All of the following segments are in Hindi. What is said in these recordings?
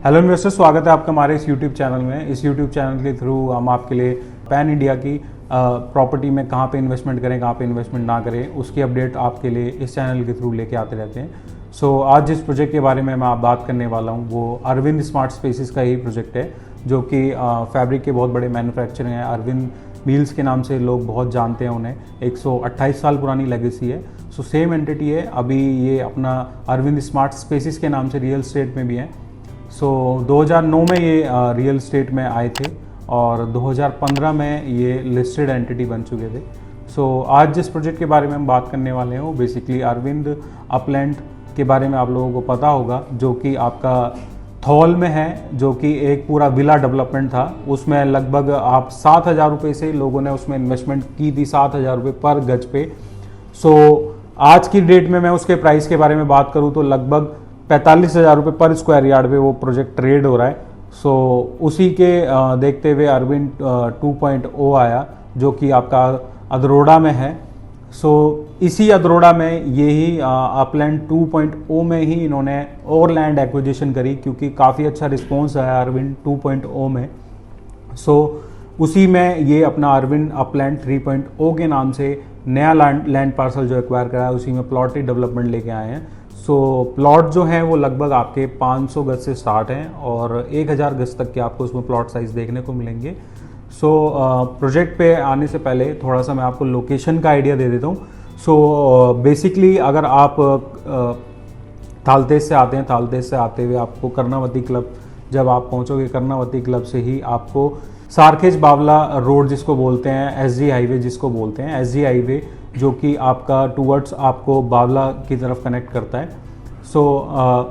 हेलो इन्वेस्टर्स, स्वागत है आपका हमारे इस यूट्यूब चैनल में। इस यूट्यूब चैनल के थ्रू हम आपके लिए पैन इंडिया की प्रॉपर्टी में कहाँ पे इन्वेस्टमेंट करें, कहाँ पे इन्वेस्टमेंट ना करें, उसकी अपडेट आपके लिए इस चैनल के थ्रू लेके आते रहते हैं। सो आज जिस प्रोजेक्ट के बारे में मैं बात करने वाला हूँ वो अरविंद स्मार्ट स्पेसेस का ही प्रोजेक्ट है, जो कि फैब्रिक के बहुत बड़े मैन्युफैक्चरर हैं। अरविंद व्हील्स के नाम से लोग बहुत जानते हैं उन्हें। 128 साल पुरानी लेगेसी है। सो सेम एंटिटी है। अभी ये अपना अरविंद स्मार्ट स्पेसेस के नाम से रियल एस्टेट में भी है। सो 2009 में ये रियल एस्टेट में आए थे और 2015 में ये लिस्टेड एंटिटी बन चुके थे। सो आज जिस प्रोजेक्ट के बारे में हम बात करने वाले हैं वो बेसिकली अरविंद अपलैंड के बारे में आप लोगों को पता होगा, जो कि आपका थौल में है, जो कि एक पूरा विला डेवलपमेंट था। उसमें लगभग आप 7,000 रुपये से लोगों ने उसमें इन्वेस्टमेंट की थी, 7,000 रुपये पर गज पे। सो आज की डेट में मैं उसके प्राइस के बारे में बात करूँ तो लगभग 45,000 रुपये पर स्क्वायर यार्ड पे वो प्रोजेक्ट ट्रेड हो रहा है। सो उसी के देखते हुए अरविंद 2.0 आया, जो कि आपका अधरोड़ा में है। सो इसी अधरोड़ा में यही अपलैंड 2.0 में ही इन्होंने और लैंड एक्विजिशन करी, क्योंकि काफ़ी अच्छा रिस्पॉन्स आया अरविंद 2.0 में। सो उसी में ये अपना अरविंद अपलैंड 3.0 के नाम से नया लैंड पार्सल जो एक्वायर करा है, उसी में प्लॉटेड डेवलपमेंट लेके आए हैं। सो प्लॉट जो है वो लगभग आपके 500 गज से स्टार्ट हैं और 1000 गज तक के आपको उसमें प्लॉट साइज़ देखने को मिलेंगे। सो प्रोजेक्ट पे आने से पहले थोड़ा सा मैं आपको लोकेशन का आइडिया दे देता हूँ। सो बेसिकली अगर आप थालतेज से आते हैं, थालतेज से आते हुए आपको कर्णावती क्लब जब आप पहुँचोगे, कर्णावती क्लब से ही आपको सारखेज बावला रोड जिसको बोलते हैं, एसजी हाईवे जिसको बोलते हैं, एसजी हाईवे जो कि आपका टूवर्ड्स आपको बावला की तरफ कनेक्ट करता है। सो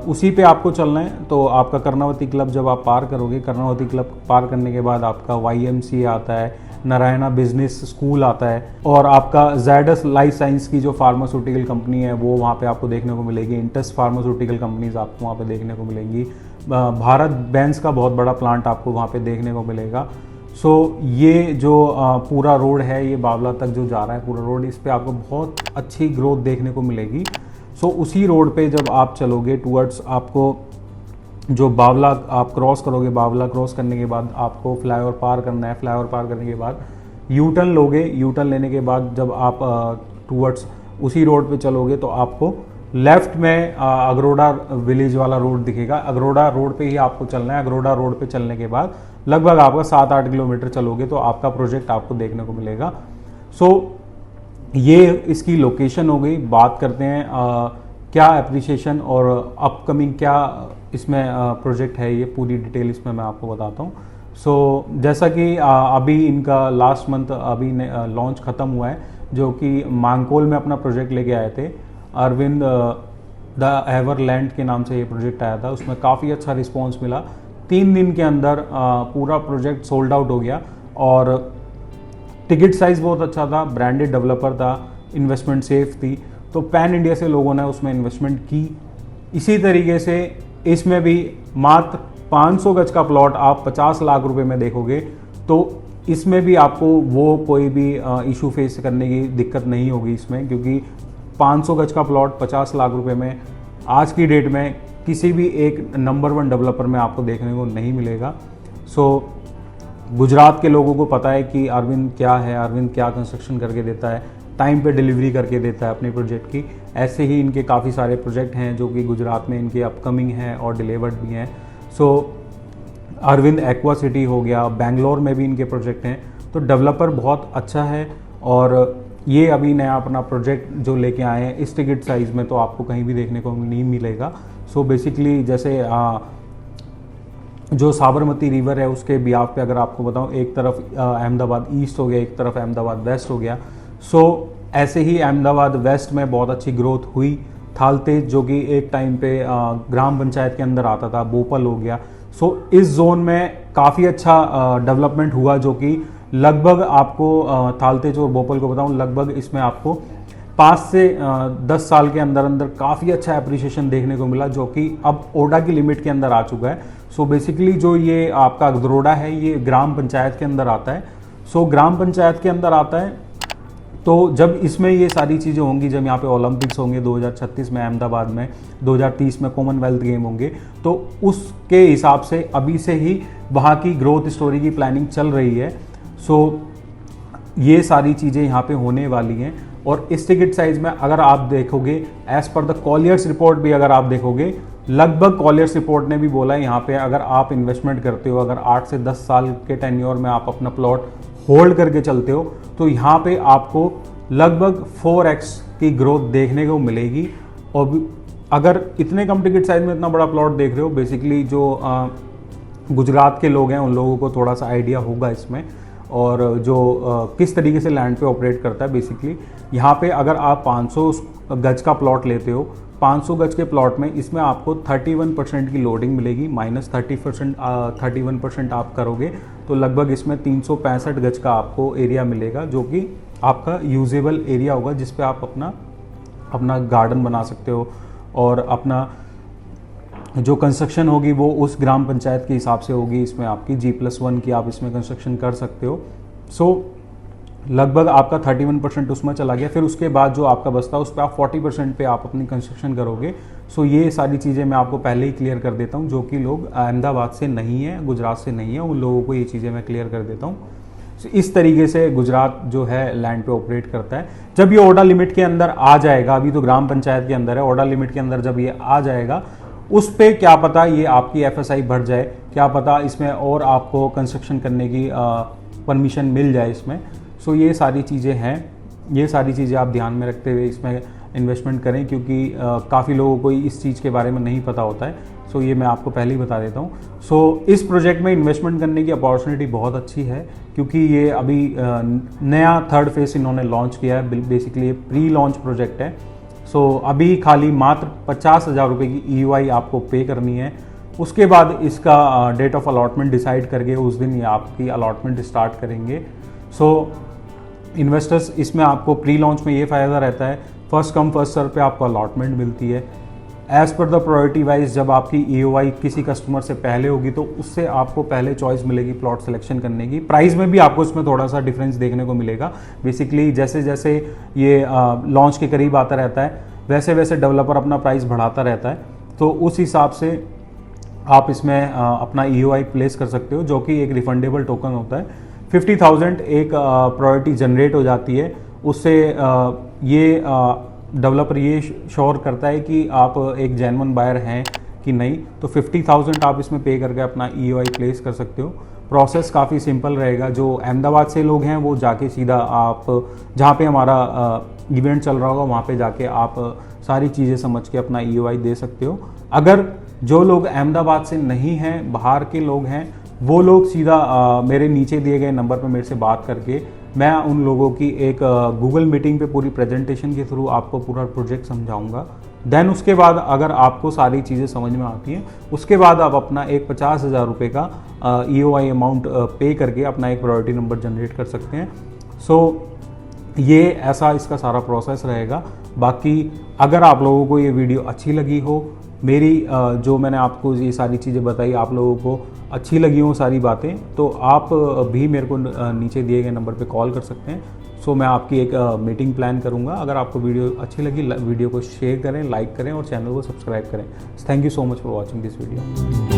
उसी पे आपको चलना है। तो आपका कर्णावती क्लब जब आप पार करोगे, कर्णावती क्लब पार करने के बाद आपका YMCA आता है, नारायणा बिजनेस स्कूल आता है, और आपका ज़ैडस लाइफ साइंस की जो फार्मास्यूटिकल कंपनी है वो वहाँ पे आपको देखने को मिलेगी। इंटस फार्मास्यूटिकल कंपनीज आपको वहाँ पे देखने को मिलेंगी। भारत बेंज का बहुत बड़ा प्लांट आपको वहाँ पे देखने को मिलेगा। सो ये जो पूरा रोड है, ये बावला तक जो जा रहा है पूरा रोड, इस पे आपको बहुत अच्छी ग्रोथ देखने को मिलेगी। सो उसी रोड पे जब आप चलोगे टूवर्ड्स, आपको जो बावला आप क्रॉस करोगे, बावला क्रॉस करने के बाद आपको फ्लाईओवर पार करना है। फ्लाईओवर पार करने के बाद यू टर्न लोगे। यू टर्न लेने के बाद जब आप टूवर्ड्स उसी रोड पे चलोगे तो आपको लेफ्ट में अगरोड़ा विलेज वाला रोड दिखेगा। अगरोड़ा रोड पे ही आपको चलना है। अगरोड़ा रोड पे चलने के बाद लगभग आपका 7-8 किलोमीटर चलोगे तो आपका प्रोजेक्ट आपको देखने को मिलेगा। सो ये इसकी लोकेशन हो गई। बात करते हैं क्या एप्रिसिएशन और अपकमिंग क्या इसमें प्रोजेक्ट है, ये पूरी डिटेल इसमें मैं आपको बताता हूँ। सो जैसा कि अभी इनका लास्ट मंथ अभी लॉन्च ख़त्म हुआ है, जो कि मांगकोल में अपना प्रोजेक्ट लेके आए थे। अरविंद द एवरलैंड के नाम से ये प्रोजेक्ट आया था। उसमें काफ़ी अच्छा रिस्पॉन्स मिला। 3 दिन के अंदर पूरा प्रोजेक्ट सोल्ड आउट हो गया और टिकट साइज़ बहुत अच्छा था, ब्रांडेड डेवलपर था, इन्वेस्टमेंट सेफ थी, तो पैन इंडिया से लोगों ने उसमें इन्वेस्टमेंट की। इसी तरीके से इसमें भी मात्र 500 गज का प्लॉट आप 50 लाख रुपए में देखोगे, तो इसमें भी आपको वो कोई भी इशू फेस करने की दिक्कत नहीं होगी इसमें, क्योंकि 500 गज का प्लॉट 50 लाख रुपए में आज की डेट में किसी भी एक नंबर 1 डेवलपर में आपको देखने को नहीं मिलेगा। सो गुजरात के लोगों को पता है कि अरविंद क्या है, अरविंद क्या कंस्ट्रक्शन करके देता है, टाइम पे डिलीवरी करके देता है अपने प्रोजेक्ट की। ऐसे ही इनके काफ़ी सारे प्रोजेक्ट हैं जो कि गुजरात में इनके अपकमिंग हैं और डिलीवर्ड भी हैं। सो अरविंद एक्वा सिटी हो गया, बेंगलोर में भी इनके प्रोजेक्ट हैं। तो डेवलपर बहुत अच्छा है और ये अभी नया अपना प्रोजेक्ट जो लेके आए हैं इस टिकट साइज़ में तो आपको कहीं भी देखने को नहीं मिलेगा। सो बेसिकली जैसे जो साबरमती रिवर है उसके बिहाफ पे अगर आपको बताऊं, एक तरफ अहमदाबाद ईस्ट हो गया, एक तरफ अहमदाबाद वेस्ट हो गया। सो ऐसे ही अहमदाबाद वेस्ट में बहुत अच्छी ग्रोथ हुई। थालतेज जो कि एक टाइम पे ग्राम पंचायत के अंदर आता था, बोपल हो गया। सो इस जोन में काफ़ी अच्छा डेवलपमेंट हुआ, जो कि लगभग आपको थालतेज और बोपल को बताऊं, लगभग इसमें आपको 5 से 10 साल के अंदर अंदर काफ़ी अच्छा एप्रिसिएशन देखने को मिला, जो कि अब ओडा की लिमिट के अंदर आ चुका है। सो बेसिकली जो ये आपका अगरोड़ा है ये ग्राम पंचायत के अंदर आता है। सो ग्राम पंचायत के अंदर आता है तो जब इसमें ये सारी चीज़ें होंगी, जब यहाँ पे ओलंपिक्स होंगे 2036 में अहमदाबाद में, 2030 में कॉमनवेल्थ गेम होंगे, तो उसके हिसाब से अभी से ही वहाँ की ग्रोथ स्टोरी की प्लानिंग चल रही है। सो ये सारी चीज़ें यहाँ पे होने वाली हैं। और इस टिकट साइज़ में अगर आप देखोगे, as per the Colliers report भी अगर आप देखोगे, लगभग कॉलियर्स रिपोर्ट ने भी बोला है यहाँ पे अगर आप इन्वेस्टमेंट करते हो, अगर 8 से 10 साल के टेन्योर में आप अपना प्लॉट होल्ड करके चलते हो, तो यहाँ पे आपको लगभग 4x की ग्रोथ देखने को मिलेगी। और अगर इतने कम टिकट साइज में इतना बड़ा प्लॉट देख रहे हो, बेसिकली जो गुजरात के लोग हैं उन लोगों को थोड़ा सा आइडिया होगा इसमें, और जो किस तरीके से लैंड पे ऑपरेट करता है। बेसिकली यहाँ पे अगर आप 500 गज का प्लॉट लेते हो, 500 गज के प्लॉट में इसमें आपको 31% की लोडिंग मिलेगी, -31% आप करोगे तो लगभग इसमें 365 गज का आपको एरिया मिलेगा, जो कि आपका यूजेबल एरिया होगा, जिस पे आप अपना गार्डन बना सकते हो। और अपना जो कंस्ट्रक्शन होगी वो उस ग्राम पंचायत के हिसाब से होगी, इसमें आपकी G+1 की आप इसमें कंस्ट्रक्शन कर सकते हो। सो लगभग आपका 31% उसमें चला गया। फिर उसके बाद जो आपका बचता है उस पर आप 40% पे आप अपनी कंस्ट्रक्शन करोगे। सो ये सारी चीज़ें मैं आपको पहले ही क्लियर कर देता हूँ, जो कि लोग अहमदाबाद से नहीं है, गुजरात से नहीं है, उन लोगों को ये चीज़ें मैं क्लियर कर देता हूँ। इस तरीके से गुजरात जो है लैंड पे ऑपरेट करता है। जब ये ओडा लिमिट के अंदर आ जाएगा, अभी तो ग्राम पंचायत के अंदर है, ओडा लिमिट के अंदर जब ये आ जाएगा, उस पे क्या पता ये आपकी FSI बढ़ जाए, क्या पता इसमें और आपको कंस्ट्रक्शन करने की परमिशन मिल जाए इसमें। सो ये सारी चीज़ें हैं, ये सारी चीज़ें आप ध्यान में रखते हुए इसमें इन्वेस्टमेंट करें, क्योंकि काफ़ी लोगों को इस चीज़ के बारे में नहीं पता होता है। सो ये मैं आपको पहले ही बता देता हूँ। सो इस प्रोजेक्ट में इन्वेस्टमेंट करने की अपॉर्चुनिटी बहुत अच्छी है, क्योंकि ये अभी नया 3rd फेज़ इन्होंने लॉन्च किया है। बेसिकली ये प्री लॉन्च प्रोजेक्ट है। सो अभी खाली मात्र 50,000 रुपये की EOI आपको पे करनी है। उसके बाद इसका डेट ऑफ अलॉटमेंट डिसाइड करके उस दिन ये आपकी अलॉटमेंट स्टार्ट करेंगे। सो इन्वेस्टर्स इसमें आपको प्री लॉन्च में ये फ़ायदा रहता है, फर्स्ट कम फर्स्ट सर्व पे आपको अलॉटमेंट मिलती है। As per the priority wise जब आपकी EOI किसी कस्टमर से पहले होगी तो उससे आपको पहले चॉइस मिलेगी प्लॉट सिलेक्शन करने की। प्राइस में भी आपको इसमें थोड़ा सा डिफरेंस देखने को मिलेगा। बेसिकली जैसे जैसे ये लॉन्च के करीब आता रहता है, वैसे वैसे डेवलपर अपना प्राइस बढ़ाता रहता है, तो उस हिसाब से आप इसमें अपना EOI प्लेस कर सकते हो, जो कि एक रिफंडेबल टोकन होता है। 50,000 एक प्रायोरिटी जनरेट हो जाती है, उससे ये डेवलपर ये श्योर करता है कि आप एक जेन्युइन बायर हैं कि नहीं। तो 50,000 आप इसमें पे करके अपना EOI प्लेस कर सकते हो। प्रोसेस काफ़ी सिंपल रहेगा। जो अहमदाबाद से लोग हैं वो जाके सीधा आप जहाँ पे हमारा इवेंट चल रहा होगा वहाँ पे जाके आप सारी चीज़ें समझ के अपना EOI दे सकते हो। अगर जो लोग अहमदाबाद से नहीं हैं, बाहर के लोग हैं, वो लोग सीधा मेरे नीचे दिए गए नंबर पर मेरे से बात करके मैं उन लोगों की एक गूगल मीटिंग पे पूरी प्रेजेंटेशन के थ्रू आपको पूरा प्रोजेक्ट समझाऊंगा। देन उसके बाद अगर आपको सारी चीज़ें समझ में आती हैं, उसके बाद आप अपना एक 50,000 रुपये का EOI अमाउंट पे करके अपना एक प्रायोरिटी नंबर जनरेट कर सकते हैं। सो ये ऐसा इसका सारा प्रोसेस रहेगा। बाकी अगर आप लोगों को ये वीडियो अच्छी लगी हो, मेरी जो मैंने आपको ये सारी चीज़ें बताई आप लोगों को अच्छी लगी हो सारी बातें, तो आप भी मेरे को नीचे दिए गए नंबर पे कॉल कर सकते हैं। सो मैं आपकी एक मीटिंग प्लान करूंगा। अगर आपको वीडियो अच्छी लगी, वीडियो को शेयर करें, लाइक करें और चैनल को सब्सक्राइब करें। Thank you so much for watching this video.